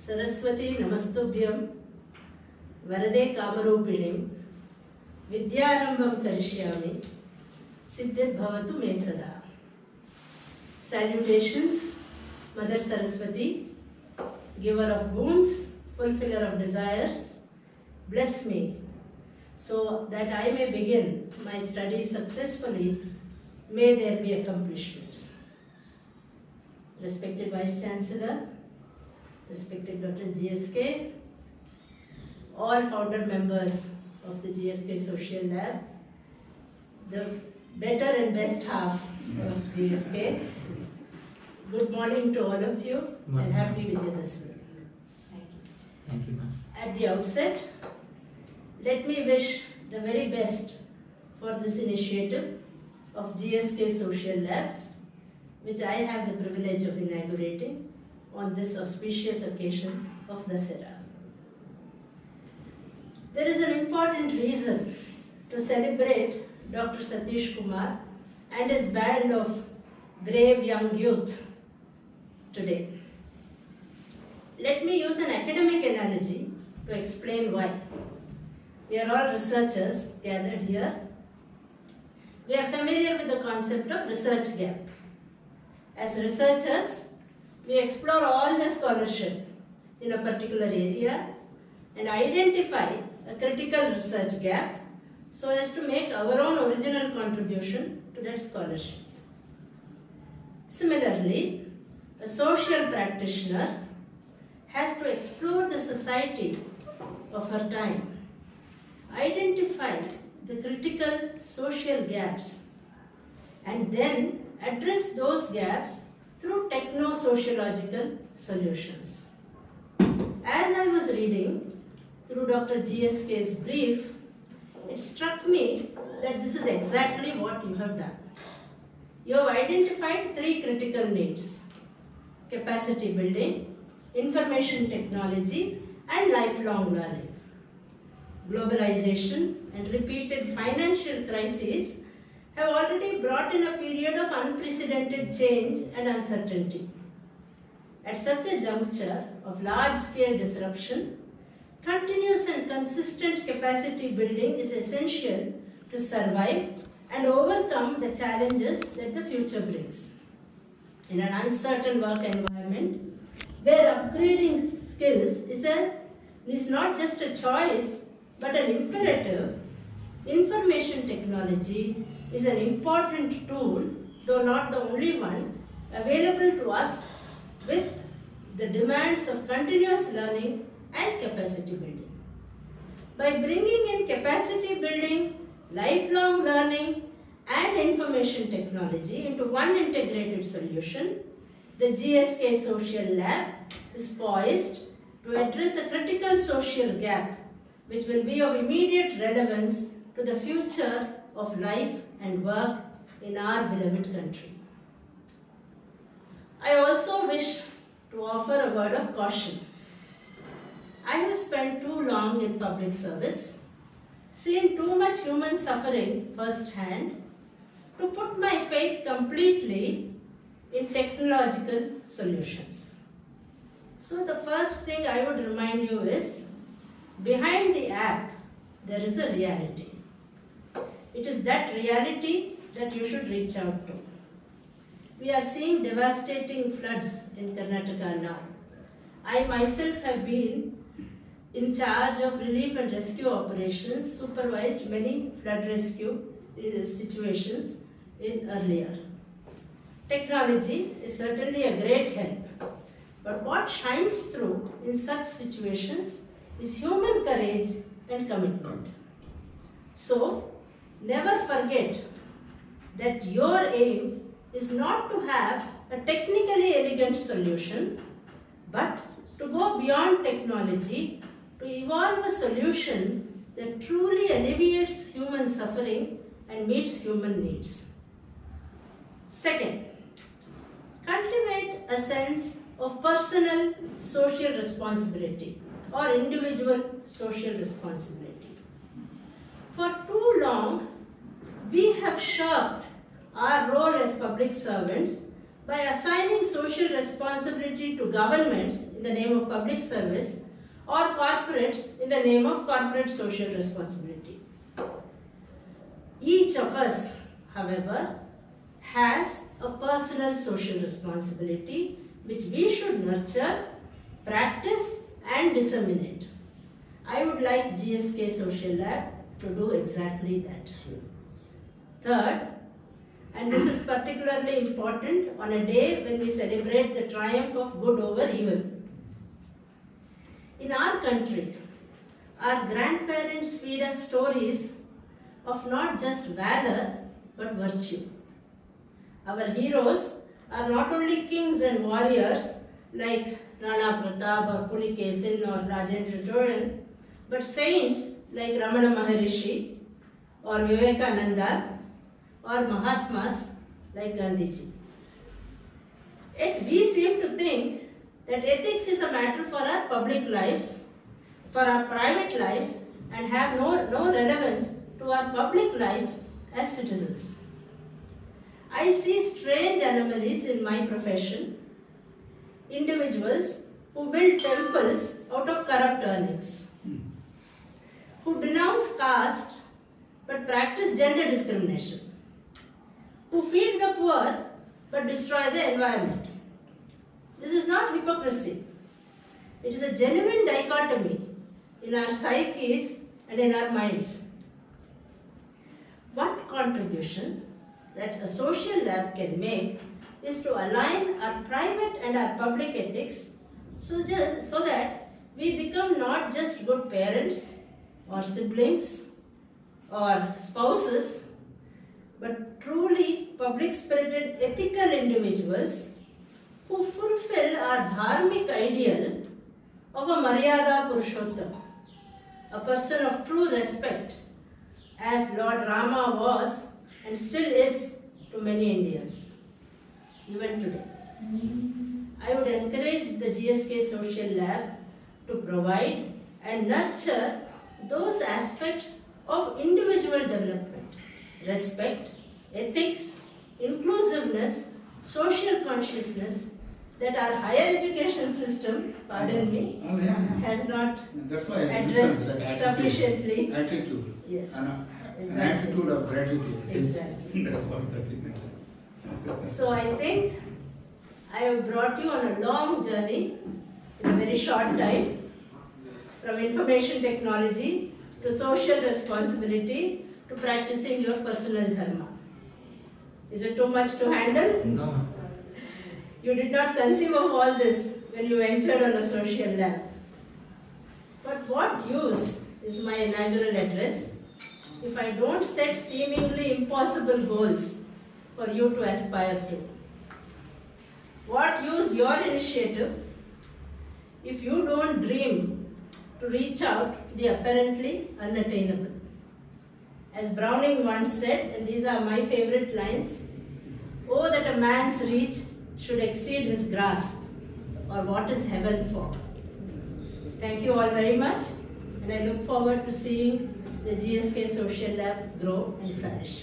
Saraswati Namastubhyam Varade Kamarupinim Vidyarambam Karishyami Siddhit Bhavatu Me Sada. Salutations, Mother Saraswati, giver of boons, fulfiller of desires, bless me so that I may begin my studies successfully. May there be accomplishments. Respected Vice Chancellor, respected Dr.G.S.K, all founder members of the GSK Social Lab, the better and best half of GSK, good morning to all of you and happy Vijayadashami. Thank you. Thank you, ma'am. At the outset, let me wish the very best for this initiative of GSK Social Labs, which I have the privilege of inaugurating on this auspicious occasion of Dasara. There is an important reason to celebrate Dr.G.Sathis Kumar and his band of brave young youth today. Let me use an academic analogy to explain why. We are all researchers gathered here. We are familiar with the concept of research gap. As researchers, we explore all the scholarship in a particular area and identify a critical research gap so as to make our own original contribution to that scholarship. Similarly, a social practitioner has to explore the society of her time, identify the critical social gaps, and then address those gaps through techno-sociological solutions. As I was reading through Dr. GSK's brief, it struck me that this is exactly what you have done. You have identified three critical needs: capacity building, information technology, and lifelong learning. Globalization and repeated financial crises have already brought in a period of unprecedented change and uncertainty. At such a juncture of large-scale disruption, continuous and consistent capacity building is essential to survive and overcome the challenges that the future brings. In an uncertain work environment, where upgrading skills is not just a choice but an imperative, information technology is an important tool, though not the only one, available to us with the demands of continuous learning and capacity building. By bringing in capacity building, lifelong learning, and information technology into one integrated solution, the GSK Social Lab is poised to address a critical social gap which will be of immediate relevance to the future of life and work in our beloved country. I also wish to offer a word of caution. I have spent too long in public service, seen too much human suffering firsthand, to put my faith completely in technological solutions. So the first thing I would remind you is, behind the app, there is a reality. It is that reality that you should reach out to. We are seeing devastating floods in Karnataka now. I myself have been in charge of relief and rescue operations, supervised many flood rescue situations earlier. Technology is certainly a great help, but what shines through in such situations is human courage and commitment. So, never forget that your aim is not to have a technically elegant solution, but to go beyond technology to evolve a solution that truly alleviates human suffering and meets human needs. Second, cultivate a sense of personal social responsibility or individual social responsibility. For too long, we have shirked our role as public servants by assigning social responsibility to governments in the name of public service or corporates in the name of corporate social responsibility. Each of us, however, has a personal social responsibility which we should nurture, practice and disseminate. I would like GSK Social Lab to do exactly that. Third, and this is particularly important on a day when we celebrate the triumph of good over evil. In our country, our grandparents feed us stories of not just valor but virtue. Our heroes are not only kings and warriors like Rana Pratap or Pulikesin or Rajendra Cholan, but saints like Ramana Maharishi or Vivekananda or Mahatmas like Gandhiji. Yet we seem to think that ethics is a matter for our public lives, for our private lives, and have no relevance to our public life as citizens. I see strange anomalies in my profession. Individuals who build temples out of corrupt earnings, who denounce caste but practice gender discrimination, who feed the poor but destroy the environment. This is not hypocrisy. It is a genuine dichotomy in our psyches and in our minds. One contribution that a social lab can make is to align our private and our public ethics so that we become not just good parents or siblings or spouses, but truly public-spirited ethical individuals who fulfill our dharmic ideal of a Maryada Purushottam, a person of true respect, as Lord Rama was and still is to many Indians, even today. I would encourage the GSK Social Lab to provide and nurture those aspects of individual development: respect, ethics, inclusiveness, social consciousness that our higher education system, pardon me, has not addressed sufficiently. Attitude. Yes. An attitude of gratitude. Exactly. That's what that means. So I think I have brought you on a long journey in a very short time, from information technology to social responsibility to practicing your personal dharma. Is it too much to handle? No. You did not conceive of all this when you ventured on a social lab. But what use is my inaugural address if I don't set seemingly impossible goals for you to aspire to? What use your initiative if you don't dream to reach out to the apparently unattainable? As Browning once said, and these are my favorite lines, "Oh, that a man's reach should exceed his grasp, or what is heaven for?" Thank you all very much, and I look forward to seeing the GSK Social Lab grow and flourish.